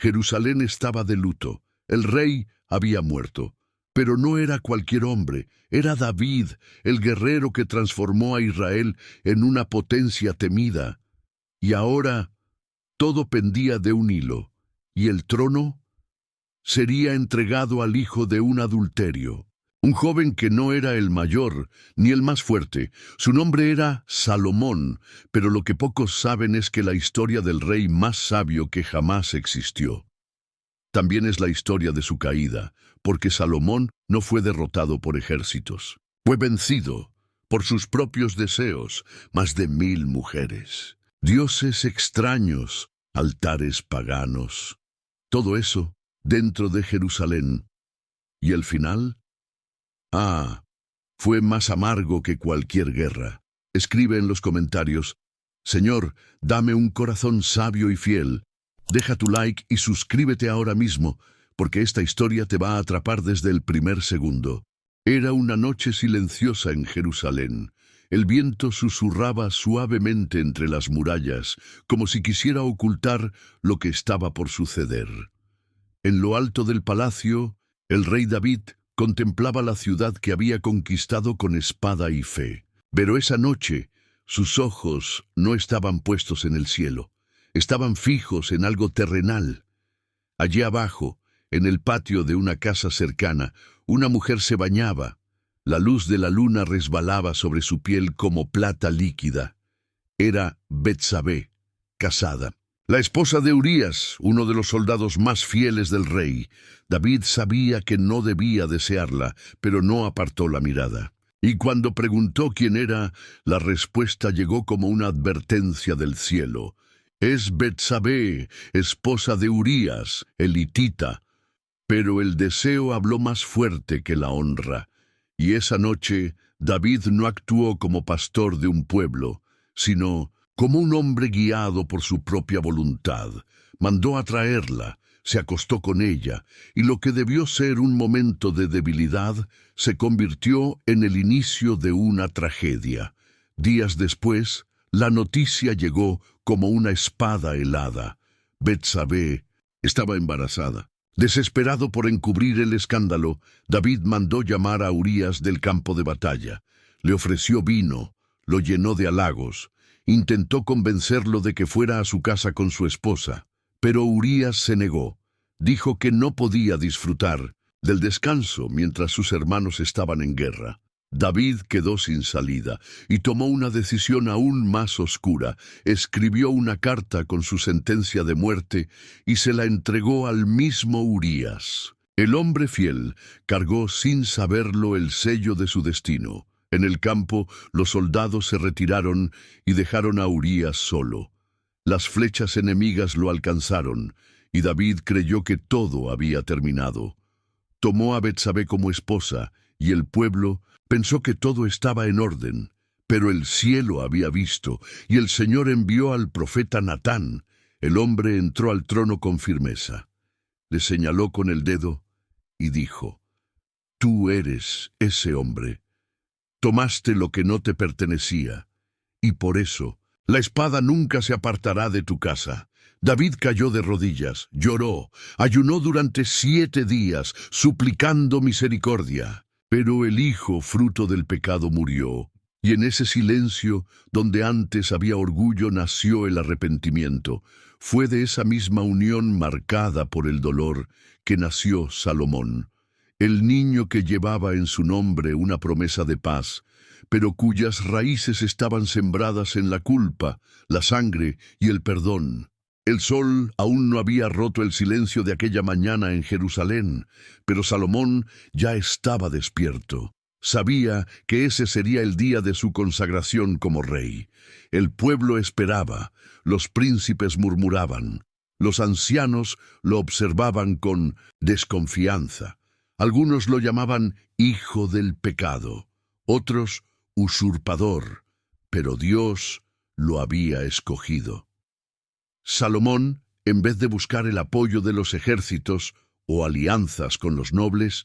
Jerusalén estaba de luto. El rey había muerto. Pero no era cualquier hombre, era David, el guerrero que transformó a Israel en una potencia temida. Y ahora todo pendía de un hilo, y el trono sería entregado al hijo de un adulterio. Un joven que no era el mayor, ni el más fuerte. Su nombre era Salomón, pero lo que pocos saben es que la historia del rey más sabio que jamás existió. También es la historia de su caída, porque Salomón no fue derrotado por ejércitos. Fue vencido por sus propios deseos, más de 1000 mujeres, dioses extraños, altares paganos. Todo eso dentro de Jerusalén. ¿Y el final? Fue más amargo que cualquier guerra. Escribe en los comentarios: Señor, dame un corazón sabio y fiel. Deja tu like y suscríbete ahora mismo, porque esta historia te va a atrapar desde el primer segundo. Era una noche silenciosa en Jerusalén. El viento susurraba suavemente entre las murallas, como si quisiera ocultar lo que estaba por suceder. En lo alto del palacio, el rey David contemplaba la ciudad que había conquistado con espada y fe. Pero esa noche, sus ojos no estaban puestos en el cielo. Estaban fijos en algo terrenal. Allí abajo, en el patio de una casa cercana, una mujer se bañaba. La luz de la luna resbalaba sobre su piel como plata líquida. Era Betsabé, casada. La esposa de Urías, uno de los soldados más fieles del rey. David sabía que no debía desearla, pero no apartó la mirada. Y cuando preguntó quién era, la respuesta llegó como una advertencia del cielo. Es Betsabé, esposa de Urías, el hitita. Pero el deseo habló más fuerte que la honra. Y esa noche, David no actuó como pastor de un pueblo, sino como un hombre guiado por su propia voluntad. Mandó a traerla, se acostó con ella, y lo que debió ser un momento de debilidad se convirtió en el inicio de una tragedia. Días después, la noticia llegó como una espada helada. Betsabé estaba embarazada. Desesperado por encubrir el escándalo, David mandó llamar a Urías del campo de batalla. Le ofreció vino, lo llenó de halagos. Intentó convencerlo de que fuera a su casa con su esposa, pero Urías se negó. Dijo que no podía disfrutar del descanso mientras sus hermanos estaban en guerra. David quedó sin salida y tomó una decisión aún más oscura. Escribió una carta con su sentencia de muerte y se la entregó al mismo Urías. El hombre fiel cargó sin saberlo el sello de su destino. En el campo, los soldados se retiraron y dejaron a Urías solo. Las flechas enemigas lo alcanzaron, y David creyó que todo había terminado. Tomó a Betsabé como esposa, y el pueblo pensó que todo estaba en orden. Pero el cielo había visto, y el Señor envió al profeta Natán. El hombre entró al trono con firmeza. Le señaló con el dedo y dijo: Tú eres ese hombre. Tomaste lo que no te pertenecía, y por eso la espada nunca se apartará de tu casa. David cayó de rodillas, lloró, ayunó durante 7 días, suplicando misericordia. Pero el hijo, fruto del pecado, murió, y en ese silencio, donde antes había orgullo, nació el arrepentimiento. Fue de esa misma unión marcada por el dolor que nació Salomón. El niño que llevaba en su nombre una promesa de paz, pero cuyas raíces estaban sembradas en la culpa, la sangre y el perdón. El sol aún no había roto el silencio de aquella mañana en Jerusalén, pero Salomón ya estaba despierto. Sabía que ese sería el día de su consagración como rey. El pueblo esperaba, los príncipes murmuraban, los ancianos lo observaban con desconfianza. Algunos lo llamaban hijo del pecado, otros usurpador, pero Dios lo había escogido. Salomón, en vez de buscar el apoyo de los ejércitos o alianzas con los nobles,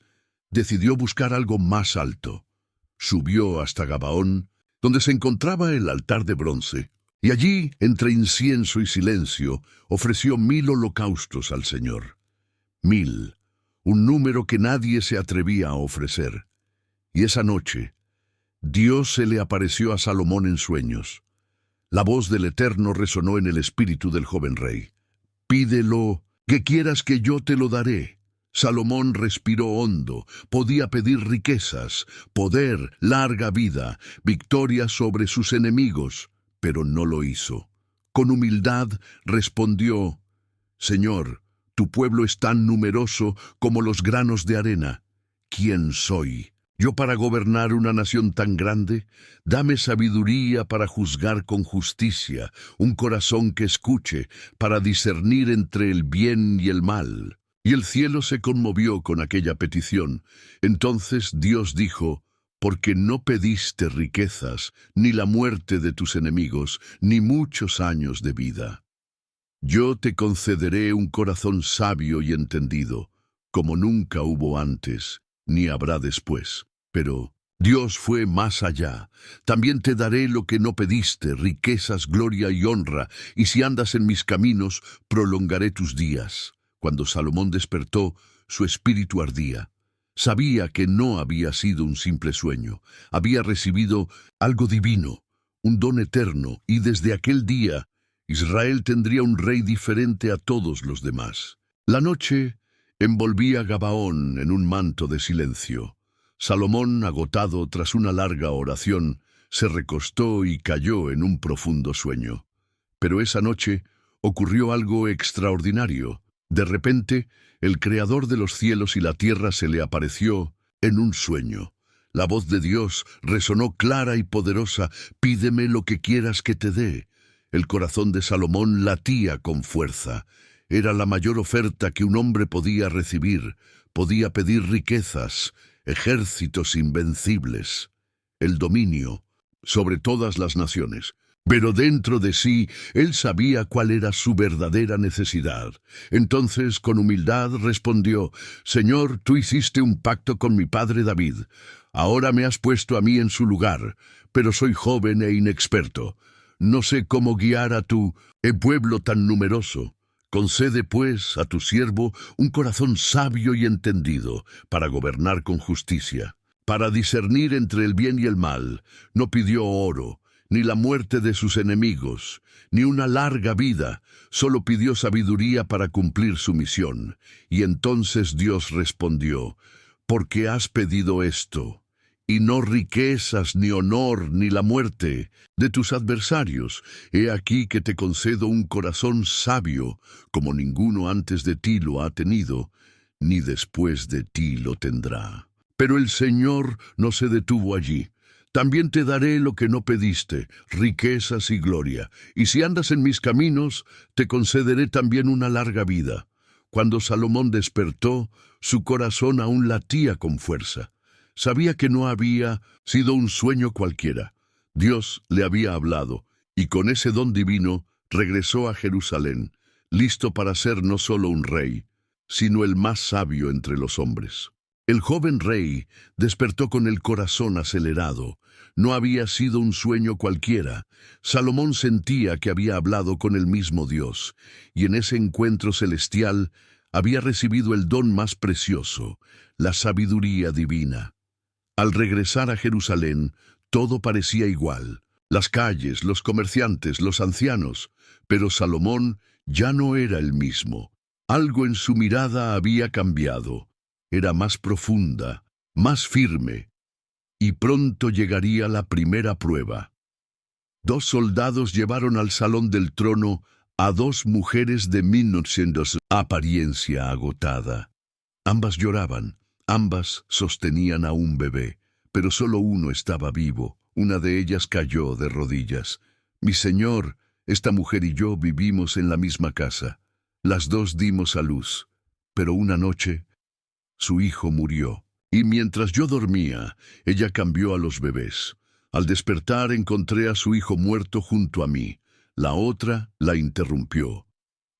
decidió buscar algo más alto. Subió hasta Gabaón, donde se encontraba el altar de bronce. Y allí, entre incienso y silencio, ofreció 1000 holocaustos al Señor. 1000, un número que nadie se atrevía a ofrecer. Y esa noche, Dios se le apareció a Salomón en sueños. La voz del Eterno resonó en el espíritu del joven rey. «Pídelo, que quieras que yo te lo daré». Salomón respiró hondo. Podía pedir riquezas, poder, larga vida, victoria sobre sus enemigos, pero no lo hizo. Con humildad respondió: «Señor, tu pueblo es tan numeroso como los granos de arena. ¿Quién soy yo para gobernar una nación tan grande? Dame sabiduría para juzgar con justicia, un corazón que escuche, para discernir entre el bien y el mal». Y el cielo se conmovió con aquella petición. Entonces Dios dijo: «Porque no pediste riquezas, ni la muerte de tus enemigos, ni muchos años de vida. Yo te concederé un corazón sabio y entendido, como nunca hubo antes, ni habrá después». Pero Dios fue más allá. «También te daré lo que no pediste, riquezas, gloria y honra, y si andas en mis caminos, prolongaré tus días». Cuando Salomón despertó, su espíritu ardía. Sabía que no había sido un simple sueño. Había recibido algo divino, un don eterno, y desde aquel día Israel tendría un rey diferente a todos los demás. La noche envolvía Gabaón en un manto de silencio. Salomón, agotado tras una larga oración, se recostó y cayó en un profundo sueño. Pero esa noche ocurrió algo extraordinario. De repente, el Creador de los cielos y la tierra se le apareció en un sueño. La voz de Dios resonó clara y poderosa: «Pídeme lo que quieras que te dé». El corazón de Salomón latía con fuerza. Era la mayor oferta que un hombre podía recibir. Podía pedir riquezas, ejércitos invencibles, el dominio sobre todas las naciones. Pero dentro de sí, él sabía cuál era su verdadera necesidad. Entonces, con humildad, respondió: «Señor, tú hiciste un pacto con mi padre David. Ahora me has puesto a mí en su lugar, pero soy joven e inexperto. No sé cómo guiar a tu pueblo tan numeroso. Concede, pues, a tu siervo un corazón sabio y entendido para gobernar con justicia, para discernir entre el bien y el mal». No pidió oro, ni la muerte de sus enemigos, ni una larga vida. Solo pidió sabiduría para cumplir su misión. Y entonces Dios respondió: «¿Por qué has pedido esto? Y no riquezas, ni honor, ni la muerte de tus adversarios. He aquí que te concedo un corazón sabio, como ninguno antes de ti lo ha tenido, ni después de ti lo tendrá». Pero el Señor no se detuvo allí. «También te daré lo que no pediste, riquezas y gloria, y si andas en mis caminos, te concederé también una larga vida». Cuando Salomón despertó, su corazón aún latía con fuerza. Sabía que no había sido un sueño cualquiera. Dios le había hablado, y con ese don divino regresó a Jerusalén, listo para ser no solo un rey, sino el más sabio entre los hombres. El joven rey despertó con el corazón acelerado. No había sido un sueño cualquiera. Salomón sentía que había hablado con el mismo Dios, y en ese encuentro celestial había recibido el don más precioso, la sabiduría divina. Al regresar a Jerusalén, todo parecía igual: las calles, los comerciantes, los ancianos. Pero Salomón ya no era el mismo. Algo en su mirada había cambiado. Era más profunda, más firme, y pronto llegaría la primera prueba. 2 soldados llevaron al salón del trono a 2 mujeres de 1900, apariencia agotada. Ambas lloraban, ambas sostenían a un bebé, pero solo uno estaba vivo. Una de ellas cayó de rodillas. «Mi señor, esta mujer y yo vivimos en la misma casa. Las 2 dimos a luz, pero una noche su hijo murió, y mientras yo dormía, ella cambió a los bebés. Al despertar encontré a su hijo muerto junto a mí». La otra la interrumpió: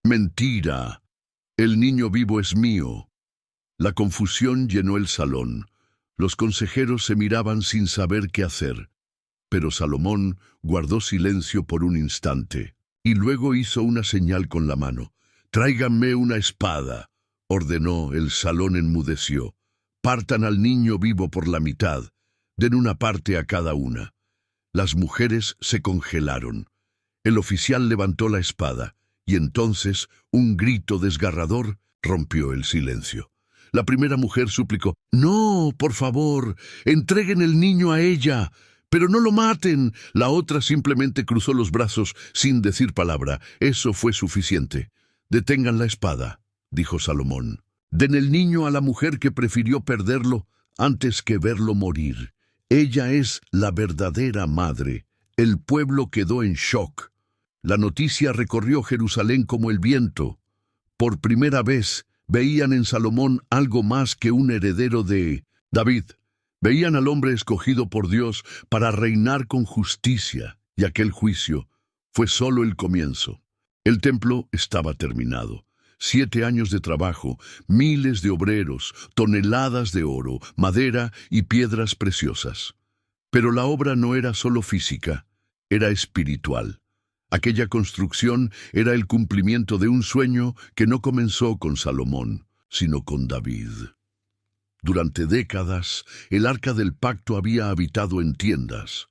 «Mentira, el niño vivo es mío». La confusión llenó el salón. Los consejeros se miraban sin saber qué hacer. Pero Salomón guardó silencio por un instante, y luego hizo una señal con la mano. «Tráiganme una espada», ordenó. El salón enmudeció. «Partan al niño vivo por la mitad, den una parte a cada una». Las mujeres se congelaron. El oficial levantó la espada, y entonces un grito desgarrador rompió el silencio. La primera mujer suplicó: «No, por favor, entreguen el niño a ella, pero no lo maten». La otra simplemente cruzó los brazos sin decir palabra. Eso fue suficiente. «Detengan la espada», dijo Salomón. «Den el niño a la mujer que prefirió perderlo antes que verlo morir. Ella es la verdadera madre». El pueblo quedó en shock. La noticia recorrió Jerusalén como el viento. Por primera vez veían en Salomón algo más que un heredero de David. Veían al hombre escogido por Dios para reinar con justicia, y aquel juicio fue solo el comienzo. El templo estaba terminado. 7 años de trabajo, miles de obreros, toneladas de oro, madera y piedras preciosas. Pero la obra no era solo física, era espiritual. Aquella construcción era el cumplimiento de un sueño que no comenzó con Salomón, sino con David. Durante décadas, el Arca del Pacto había habitado en tiendas.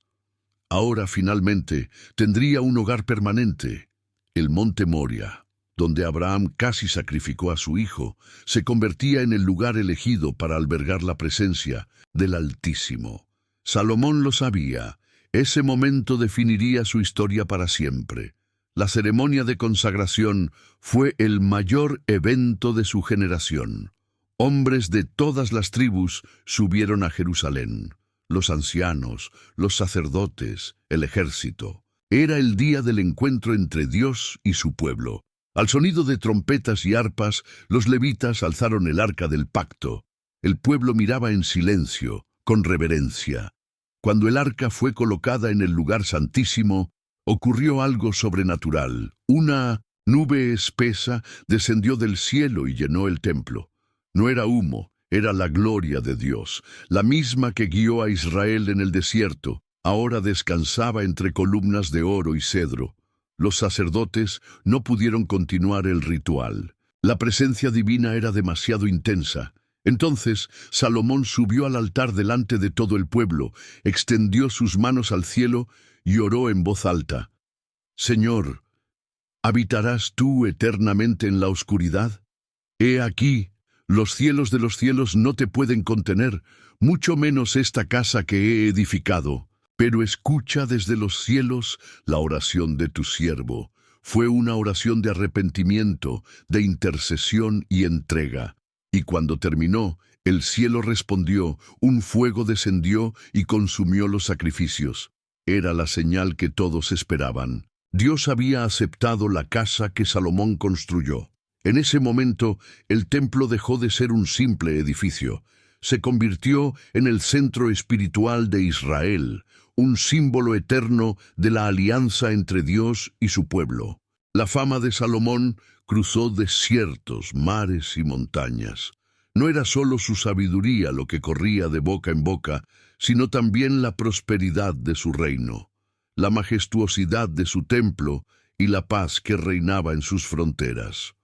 Ahora, finalmente, tendría un hogar permanente. El monte Moria, donde Abraham casi sacrificó a su hijo, se convertía en el lugar elegido para albergar la presencia del Altísimo. Salomón lo sabía. Ese momento definiría su historia para siempre. La ceremonia de consagración fue el mayor evento de su generación. Hombres de todas las tribus subieron a Jerusalén. Los ancianos, los sacerdotes, el ejército. Era el día del encuentro entre Dios y su pueblo. Al sonido de trompetas y arpas, los levitas alzaron el arca del pacto. El pueblo miraba en silencio, con reverencia. Cuando el arca fue colocada en el lugar santísimo, ocurrió algo sobrenatural. Una nube espesa descendió del cielo y llenó el templo. No era humo, era la gloria de Dios, la misma que guió a Israel en el desierto. Ahora descansaba entre columnas de oro y cedro. Los sacerdotes no pudieron continuar el ritual. La presencia divina era demasiado intensa. Entonces Salomón subió al altar delante de todo el pueblo, extendió sus manos al cielo y oró en voz alta: «Señor, ¿habitarás tú eternamente en la oscuridad? He aquí, los cielos de los cielos no te pueden contener, mucho menos esta casa que he edificado. Pero escucha desde los cielos la oración de tu siervo». Fue una oración de arrepentimiento, de intercesión y entrega. Y cuando terminó, el cielo respondió, un fuego descendió y consumió los sacrificios. Era la señal que todos esperaban. Dios había aceptado la casa que Salomón construyó. En ese momento, el templo dejó de ser un simple edificio. Se convirtió en el centro espiritual de Israel, un símbolo eterno de la alianza entre Dios y su pueblo. La fama de Salomón cruzó desiertos, mares y montañas. No era solo su sabiduría lo que corría de boca en boca, sino también la prosperidad de su reino, la majestuosidad de su templo y la paz que reinaba en sus fronteras.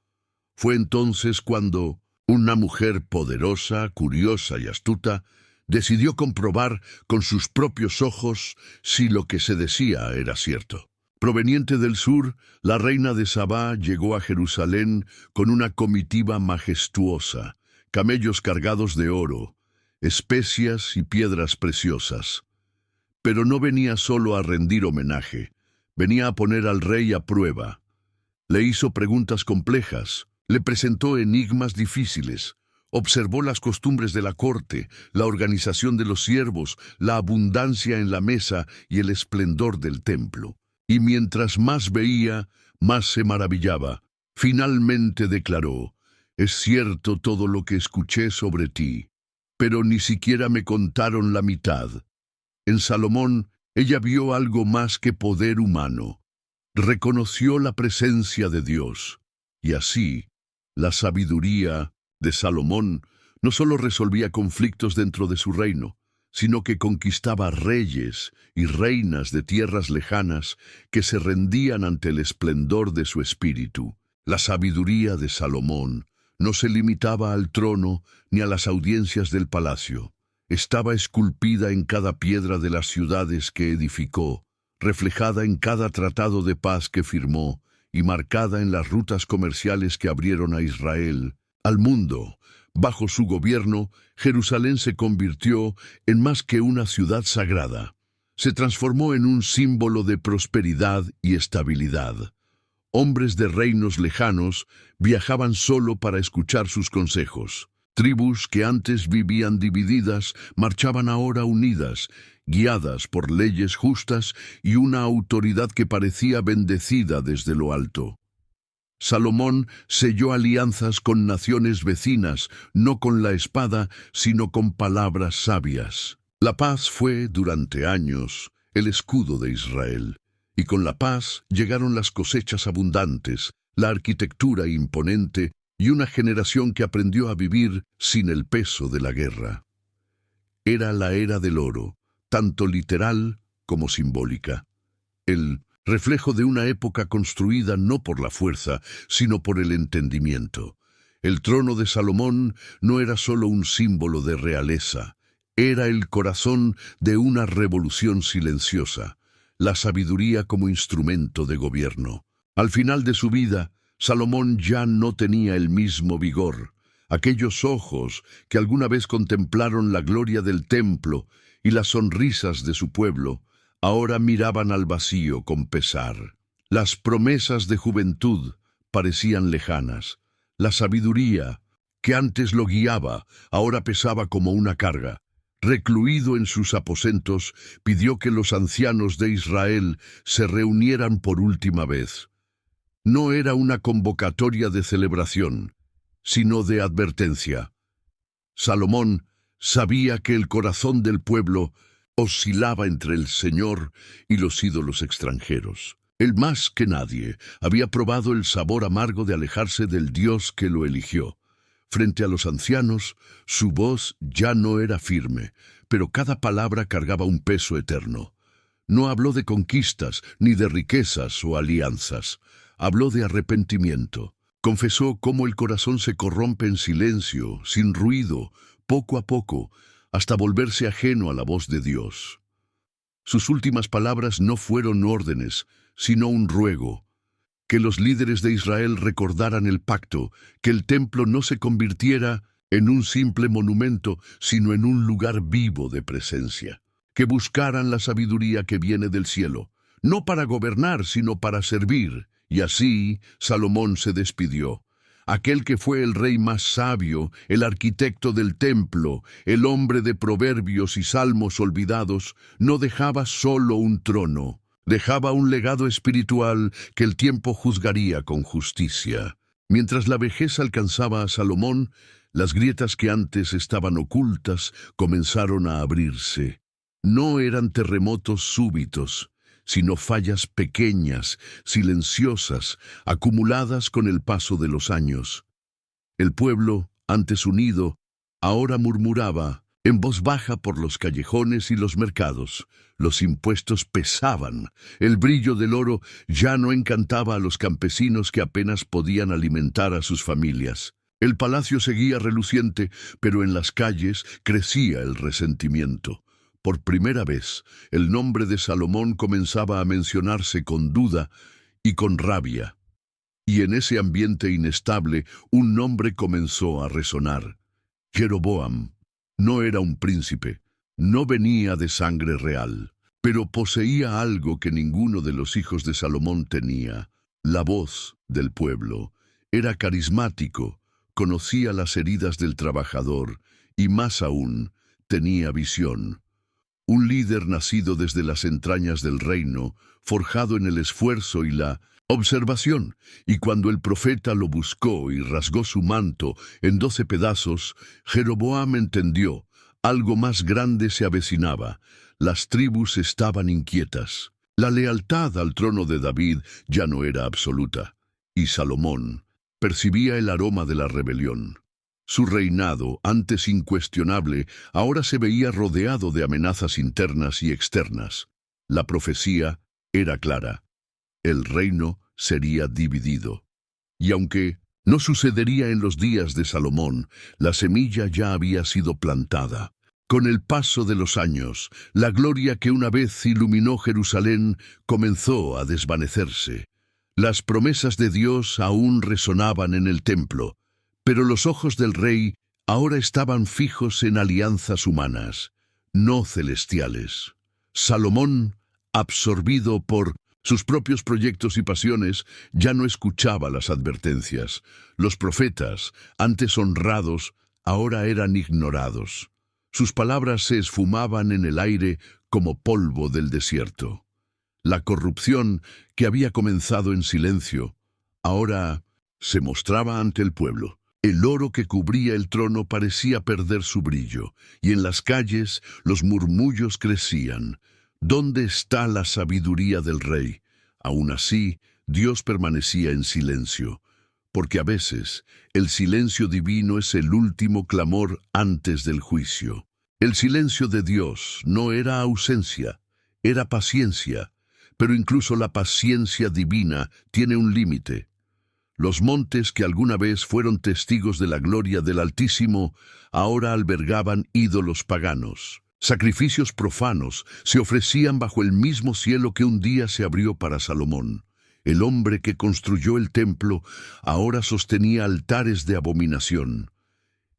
Fue entonces cuando una mujer poderosa, curiosa y astuta decidió comprobar con sus propios ojos si lo que se decía era cierto. Proveniente del sur, la reina de Sabá llegó a Jerusalén con una comitiva majestuosa, camellos cargados de oro, especias y piedras preciosas. Pero no venía solo a rendir homenaje, venía a poner al rey a prueba. Le hizo preguntas complejas, le presentó enigmas difíciles, observó las costumbres de la corte, la organización de los siervos, la abundancia en la mesa y el esplendor del templo. Y mientras más veía, más se maravillaba. Finalmente declaró: «Es cierto todo lo que escuché sobre ti, pero ni siquiera me contaron la mitad». En Salomón, ella vio algo más que poder humano. Reconoció la presencia de Dios. Y así, la sabiduría de Salomón no solo resolvía conflictos dentro de su reino, sino que conquistaba reyes y reinas de tierras lejanas que se rendían ante el esplendor de su espíritu. La sabiduría de Salomón no se limitaba al trono ni a las audiencias del palacio. Estaba esculpida en cada piedra de las ciudades que edificó, reflejada en cada tratado de paz que firmó y marcada en las rutas comerciales que abrieron a Israel, al mundo. Bajo su gobierno, Jerusalén se convirtió en más que una ciudad sagrada. Se transformó en un símbolo de prosperidad y estabilidad. Hombres de reinos lejanos viajaban solo para escuchar sus consejos. Tribus que antes vivían divididas marchaban ahora unidas, guiadas por leyes justas y una autoridad que parecía bendecida desde lo alto. Salomón selló alianzas con naciones vecinas, no con la espada, sino con palabras sabias. La paz fue, durante años, el escudo de Israel, y con la paz llegaron las cosechas abundantes, la arquitectura imponente y una generación que aprendió a vivir sin el peso de la guerra. Era la era del oro, tanto literal como simbólica. El reflejo de una época construida no por la fuerza, sino por el entendimiento. El trono de Salomón no era solo un símbolo de realeza, era el corazón de una revolución silenciosa, la sabiduría como instrumento de gobierno. Al final de su vida, Salomón ya no tenía el mismo vigor. Aquellos ojos que alguna vez contemplaron la gloria del templo y las sonrisas de su pueblo, ahora miraban al vacío con pesar. Las promesas de juventud parecían lejanas. La sabiduría, que antes lo guiaba, ahora pesaba como una carga. Recluido en sus aposentos, pidió que los ancianos de Israel se reunieran por última vez. No era una convocatoria de celebración, sino de advertencia. Salomón sabía que el corazón del pueblo oscilaba entre el Señor y los ídolos extranjeros. Él más que nadie había probado el sabor amargo de alejarse del Dios que lo eligió. Frente a los ancianos, su voz ya no era firme, pero cada palabra cargaba un peso eterno. No habló de conquistas, ni de riquezas o alianzas. Habló de arrepentimiento. Confesó cómo el corazón se corrompe en silencio, sin ruido, poco a poco, hasta volverse ajeno a la voz de Dios. Sus últimas palabras no fueron órdenes, sino un ruego. Que los líderes de Israel recordaran el pacto, que el templo no se convirtiera en un simple monumento, sino en un lugar vivo de presencia. Que buscaran la sabiduría que viene del cielo, no para gobernar, sino para servir. Y así Salomón se despidió. Aquel que fue el rey más sabio, el arquitecto del templo, el hombre de proverbios y salmos olvidados, no dejaba solo un trono, dejaba un legado espiritual que el tiempo juzgaría con justicia. Mientras la vejez alcanzaba a Salomón, las grietas que antes estaban ocultas comenzaron a abrirse. No eran terremotos súbitos, sino fallas pequeñas, silenciosas, acumuladas con el paso de los años. El pueblo, antes unido, ahora murmuraba, en voz baja por los callejones y los mercados. Los impuestos pesaban, el brillo del oro ya no encantaba a los campesinos que apenas podían alimentar a sus familias. El palacio seguía reluciente, pero en las calles crecía el resentimiento. Por primera vez, el nombre de Salomón comenzaba a mencionarse con duda y con rabia. Y en ese ambiente inestable, un nombre comenzó a resonar. Jeroboam. No era un príncipe, no venía de sangre real, pero poseía algo que ninguno de los hijos de Salomón tenía: la voz del pueblo. Era carismático, conocía las heridas del trabajador y, más aún, tenía visión. Un líder nacido desde las entrañas del reino, forjado en el esfuerzo y la observación, y cuando el profeta lo buscó y rasgó su manto en 12 pedazos, Jeroboam entendió, algo más grande se avecinaba. Las tribus estaban inquietas. La lealtad al trono de David ya no era absoluta, y Salomón percibía el aroma de la rebelión. Su reinado, antes incuestionable, ahora se veía rodeado de amenazas internas y externas. La profecía era clara. El reino sería dividido. Y aunque no sucedería en los días de Salomón, la semilla ya había sido plantada. Con el paso de los años, la gloria que una vez iluminó Jerusalén comenzó a desvanecerse. Las promesas de Dios aún resonaban en el templo, pero los ojos del rey ahora estaban fijos en alianzas humanas, no celestiales. Salomón, absorbido por sus propios proyectos y pasiones, ya no escuchaba las advertencias. Los profetas, antes honrados, ahora eran ignorados. Sus palabras se esfumaban en el aire como polvo del desierto. La corrupción, que había comenzado en silencio, ahora se mostraba ante el pueblo. El oro que cubría el trono parecía perder su brillo, y en las calles los murmullos crecían. ¿Dónde está la sabiduría del rey? Aún así, Dios permanecía en silencio, porque a veces el silencio divino es el último clamor antes del juicio. El silencio de Dios no era ausencia, era paciencia, pero incluso la paciencia divina tiene un límite. Los montes que alguna vez fueron testigos de la gloria del Altísimo ahora albergaban ídolos paganos. Sacrificios profanos se ofrecían bajo el mismo cielo que un día se abrió para Salomón. El hombre que construyó el templo ahora sostenía altares de abominación.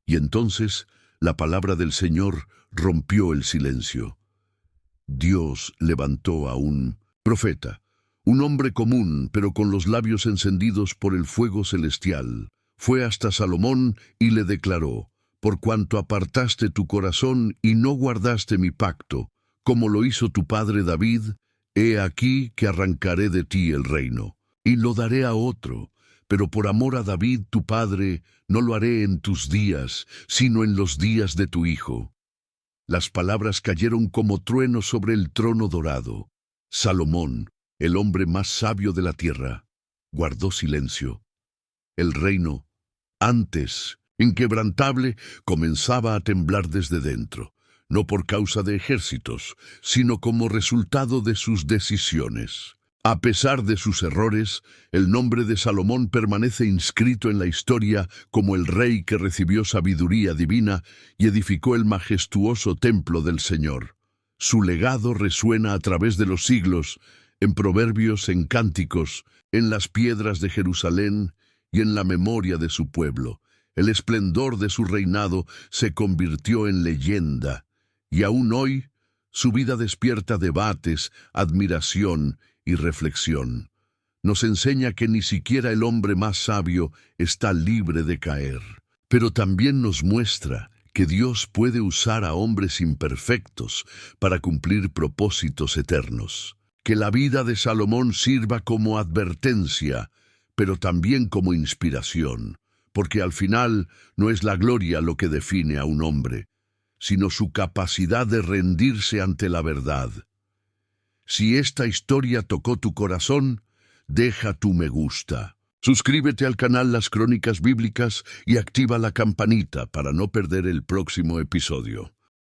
Y entonces la palabra del Señor rompió el silencio. Dios levantó a un profeta, un hombre común, pero con los labios encendidos por el fuego celestial. Fue hasta Salomón y le declaró: «Por cuanto apartaste tu corazón y no guardaste mi pacto, como lo hizo tu padre David, he aquí que arrancaré de ti el reino, y lo daré a otro, pero por amor a David tu padre, no lo haré en tus días, sino en los días de tu hijo». Las palabras cayeron como trueno sobre el trono dorado. Salomón, el hombre más sabio de la tierra, guardó silencio. El reino, antes inquebrantable, comenzaba a temblar desde dentro, no por causa de ejércitos, sino como resultado de sus decisiones. A pesar de sus errores, el nombre de Salomón permanece inscrito en la historia como el rey que recibió sabiduría divina y edificó el majestuoso templo del Señor. Su legado resuena a través de los siglos, en proverbios, en cánticos, en las piedras de Jerusalén y en la memoria de su pueblo. El esplendor de su reinado se convirtió en leyenda, y aún hoy su vida despierta debates, admiración y reflexión. Nos enseña que ni siquiera el hombre más sabio está libre de caer, pero también nos muestra que Dios puede usar a hombres imperfectos para cumplir propósitos eternos. Que la vida de Salomón sirva como advertencia, pero también como inspiración, porque al final no es la gloria lo que define a un hombre, sino su capacidad de rendirse ante la verdad. Si esta historia tocó tu corazón, deja tu me gusta. Suscríbete al canal Las Crónicas Bíblicas y activa la campanita para no perder el próximo episodio.